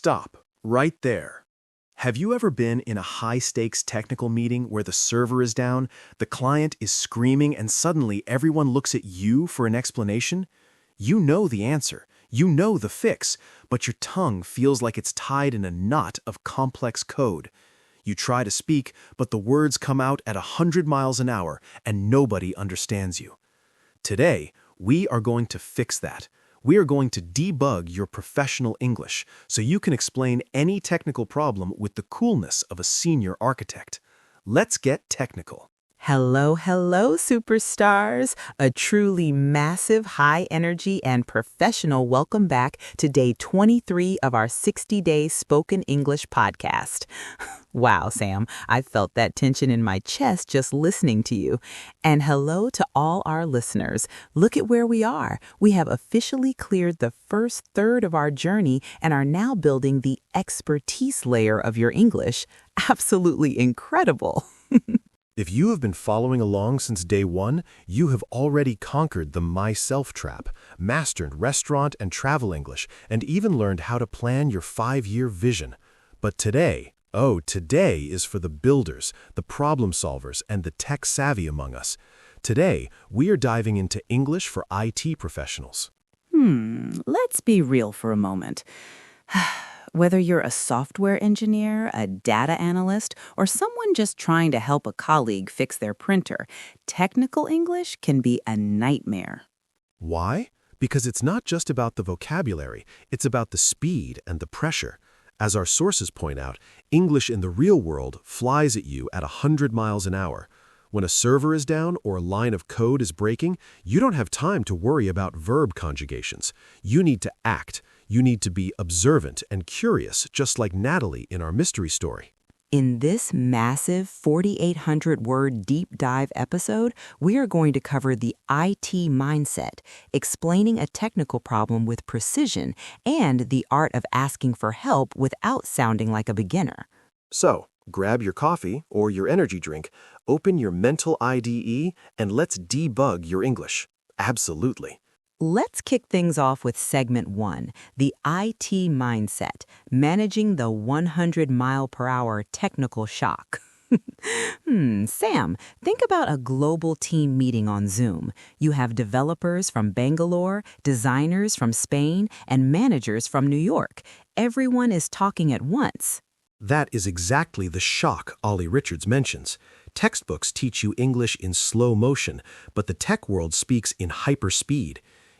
Stop, right there. Have you ever been in a high-stakes technical meeting where the server is down, the client is screaming, and suddenly everyone looks at you for an explanation? You know the answer, you know the fix, but your tongue feels like it's tied in a knot of complex code. You try to speak, but the words come out at 100 miles an hour, and nobody understands you. Today, we are going to fix that. We are going to debug your professional English so you can explain any technical problem with the coolness of a senior architect. Let's get technical. Hello, hello, superstars. A truly massive, high energy and professional welcome back to day 23 of our 60-day Spoken English podcast. Wow, Sam, I felt that tension in my chest just listening to you. And hello to all our listeners. Look at where we are. We have officially cleared the first third of our journey and are now building the expertise layer of your English. Absolutely incredible. If you have been following along since day one, you have already conquered the myself trap, mastered restaurant and travel English, and even learned how to plan your 5-year vision. But today is for the builders, the problem solvers, and the tech savvy among us. Today, we are diving into English for IT professionals. Let's be real for a moment. Whether you're a software engineer, a data analyst, or someone just trying to help a colleague fix their printer, technical English can be a nightmare. Why? Because it's not just about the vocabulary, it's about the speed and the pressure. As our sources point out, English in the real world flies at you at 100 miles an hour. When a server is down or a line of code is breaking, you don't have time to worry about verb conjugations. You need to act. You need to be observant and curious, just like Natalie in our mystery story. In this massive 4,800-word deep dive episode, we are going to cover the IT mindset, explaining a technical problem with precision, and the art of asking for help without sounding like a beginner. So, grab your coffee or your energy drink, open your mental IDE, and let's debug your English. Absolutely. Let's kick things off with segment 1, the IT mindset, managing the 100-mile-per-hour technical shock. Sam, think about a global team meeting on Zoom. You have developers from Bangalore, designers from Spain, and managers from New York. Everyone is talking at once. That is exactly the shock Ollie Richards mentions. Textbooks teach you English in slow motion, but the tech world speaks in hyperspeed.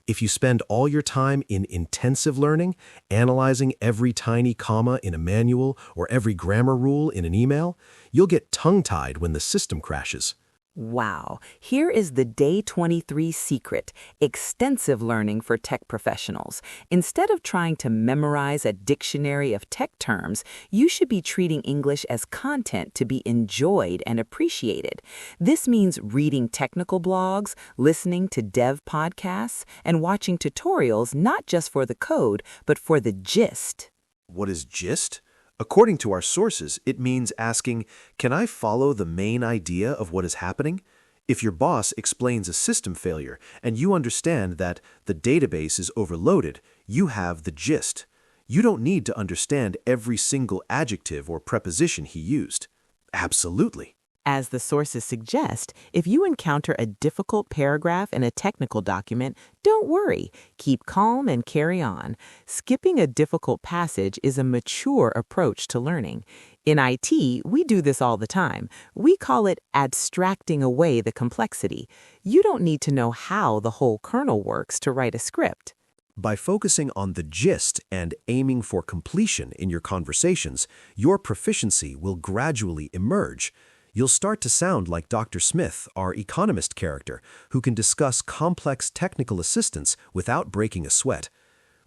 If you spend all your time in intensive learning, analyzing every tiny comma in a manual or every grammar rule in an email, you'll get tongue-tied when the system crashes. Wow, here is the day 23 secret, extensive learning for tech professionals. Instead of trying to memorize a dictionary of tech terms, you should be treating English as content to be enjoyed and appreciated. This means reading technical blogs, listening to dev podcasts, and watching tutorials not just for the code, but for the gist. What is gist? According to our sources, it means asking, can I follow the main idea of what is happening? If your boss explains a system failure and you understand that the database is overloaded, you have the gist. You don't need to understand every single adjective or preposition he used. Absolutely. As the sources suggest, if you encounter a difficult paragraph in a technical document, don't worry. Keep calm and carry on. Skipping a difficult passage is a mature approach to learning. In IT, we do this all the time. We call it abstracting away the complexity. You don't need to know how the whole kernel works to write a script. By focusing on the gist and aiming for completion in your conversations, your proficiency will gradually emerge. You'll start to sound like Dr. Smith, our economist character, who can discuss complex technical assistance without breaking a sweat.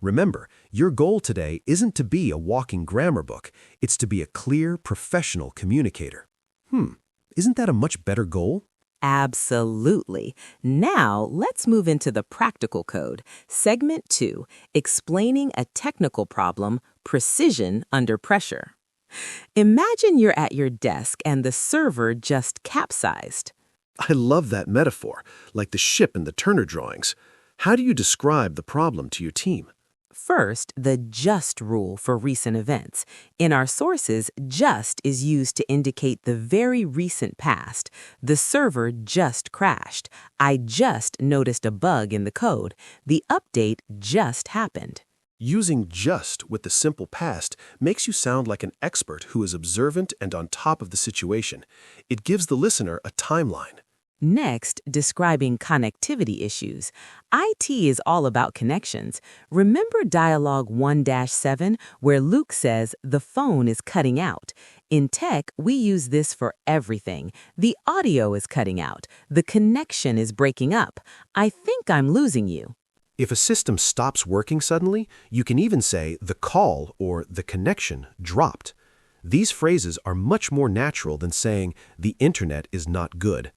Remember, your goal today isn't to be a walking grammar book. It's to be a clear, professional communicator. Isn't that a much better goal? Absolutely. Now, let's move into the practical code. Segment 2, explaining a technical problem, precision under pressure. Imagine you're at your desk and the server just capsized. I love that metaphor, like the ship in the Turner drawings. How do you describe the problem to your team? First, the just rule for recent events. In our sources, just is used to indicate the very recent past. The server just crashed. I just noticed a bug in the code. The update just happened. Using just with the simple past makes you sound like an expert who is observant and on top of the situation. It gives the listener a timeline. Next, describing connectivity issues. IT is all about connections. Remember Dialogue 1-7, where Luke says the phone is cutting out. In tech, we use this for everything. The audio is cutting out. The connection is breaking up. I think I'm losing you. If a system stops working suddenly, you can even say the call or the connection dropped. These phrases are much more natural than saying the internet is not good.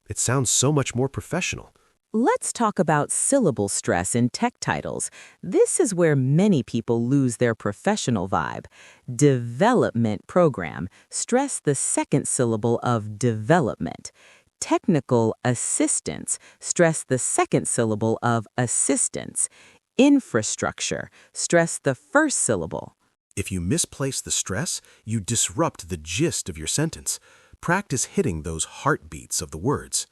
It sounds so much more professional. Let's talk about syllable stress in tech titles. This is where many people lose their professional vibe. Development program. Stress the second syllable of development. Technical assistance. Stress the second syllable of assistance. Infrastructure. Stress the first syllable. If you misplace the stress, you disrupt the gist of your sentence. Practice hitting those heartbeats of the words.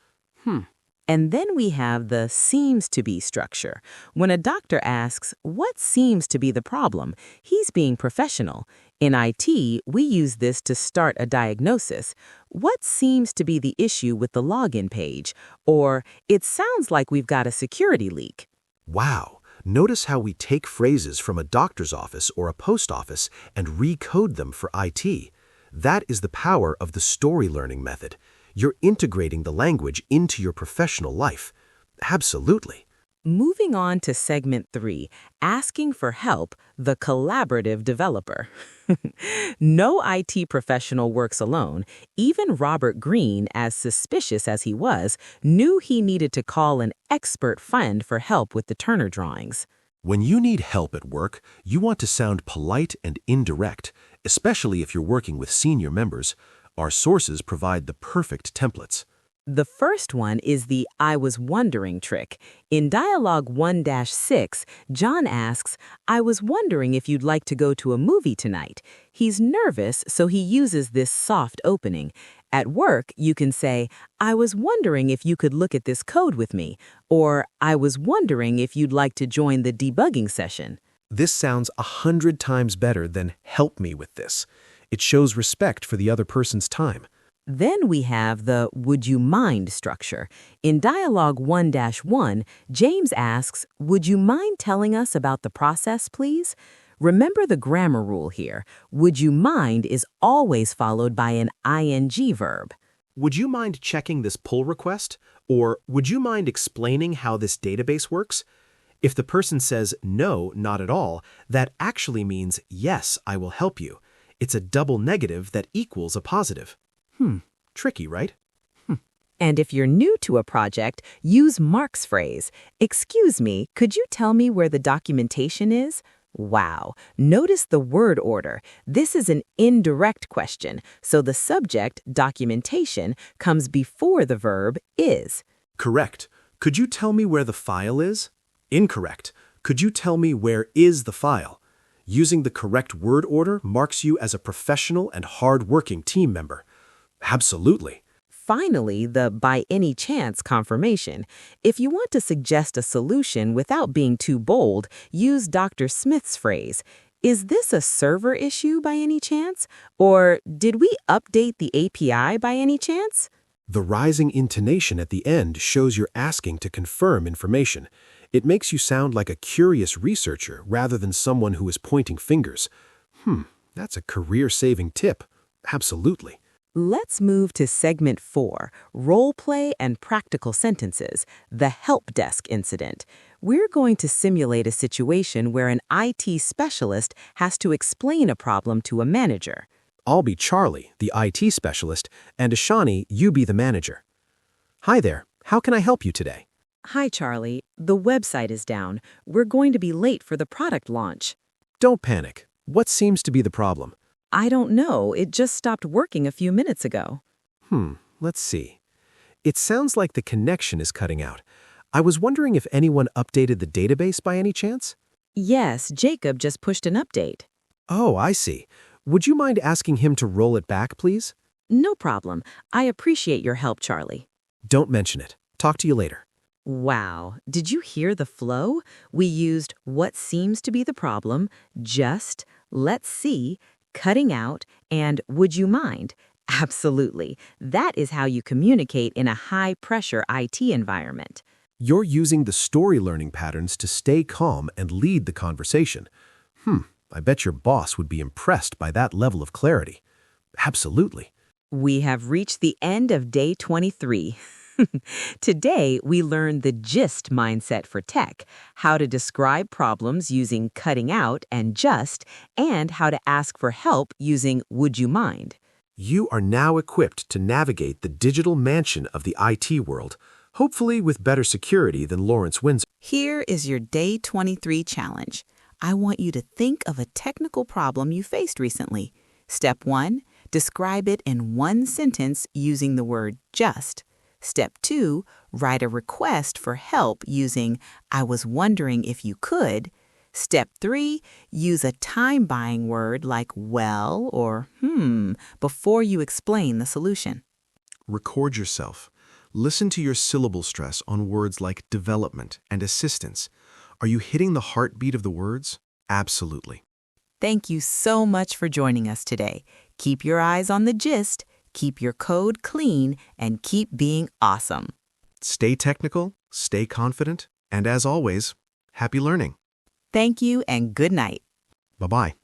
And then we have the seems to be structure. When a doctor asks, what seems to be the problem, he's being professional. In IT, we use this to start a diagnosis. What seems to be the issue with the login page? Or, it sounds like we've got a security leak. Wow! Notice how we take phrases from a doctor's office or a post office and recode them for IT. That is the power of the story learning method. You're integrating the language into your professional life. Absolutely. Moving on to segment 3, asking for help, the collaborative developer. No IT professional works alone. Even Robert Greene, as suspicious as he was, knew he needed to call an expert friend for help with the Turner drawings. When you need help at work, you want to sound polite and indirect, especially if you're working with senior members. Our sources provide the perfect templates. The first one is the I was wondering trick. In Dialogue 1-6, John asks, I was wondering if you'd like to go to a movie tonight. He's nervous, so he uses this soft opening. At work, you can say, I was wondering if you could look at this code with me, or I was wondering if you'd like to join the debugging session. This sounds 100 times better than help me with this. It shows respect for the other person's time. Then we have the would you mind structure. In Dialogue 1-1, James asks, would you mind telling us about the process, please? Remember the grammar rule here. Would you mind is always followed by an ing verb. Would you mind checking this pull request? Or would you mind explaining how this database works? If the person says no, not at all, that actually means yes, I will help you. It's a double negative that equals a positive. Tricky, right? And if you're new to a project, use Mark's phrase. Excuse me, could you tell me where the documentation is? Wow. Notice the word order. This is an indirect question, so the subject, documentation, comes before the verb is. Correct. Could you tell me where the file is? Incorrect. Could you tell me where is the file? Using the correct word order marks you as a professional and hard-working team member. Absolutely. Finally, the by any chance confirmation. If you want to suggest a solution without being too bold, use Dr. Smith's phrase. Is this a server issue by any chance? Or did we update the API by any chance? The rising intonation at the end shows you're asking to confirm information. It makes you sound like a curious researcher rather than someone who is pointing fingers. That's a career-saving tip. Absolutely. Let's move to segment 4, role play and practical sentences, the help desk incident. We're going to simulate a situation where an IT specialist has to explain a problem to a manager. I'll be Charlie, the IT specialist, and Ishani, you be the manager. Hi there. How can I help you today? Hi, Charlie. The website is down. We're going to be late for the product launch. Don't panic. What seems to be the problem? I don't know. It just stopped working a few minutes ago. Let's see. It sounds like the connection is cutting out. I was wondering if anyone updated the database by any chance? Yes, Jacob just pushed an update. Oh, I see. Would you mind asking him to roll it back, please? No problem. I appreciate your help, Charlie. Don't mention it. Talk to you later. Wow, did you hear the flow? We used what seems to be the problem, just, let's see, cutting out, and would you mind? Absolutely. That is how you communicate in a high-pressure IT environment. You're using the story learning patterns to stay calm and lead the conversation. I bet your boss would be impressed by that level of clarity. Absolutely. We have reached the end of day 23. Today, we learned the GIST mindset for tech, how to describe problems using cutting out and just, and how to ask for help using would you mind. You are now equipped to navigate the digital mansion of the IT world, hopefully with better security than Lawrence Windsor. Here is your Day 23 challenge. I want you to think of a technical problem you faced recently. Step 1, describe it in one sentence using the word just. Step 2, write a request for help using I was wondering if you could. Step 3, use a time-buying word like well or before you explain the solution. Record yourself. Listen to your syllable stress on words like development and assistance. Are you hitting the heartbeat of the words? Absolutely. Thank you so much for joining us today. Keep your eyes on the gist, keep your code clean, and keep being awesome. Stay technical, stay confident, and as always, happy learning. Thank you and good night. Bye-bye.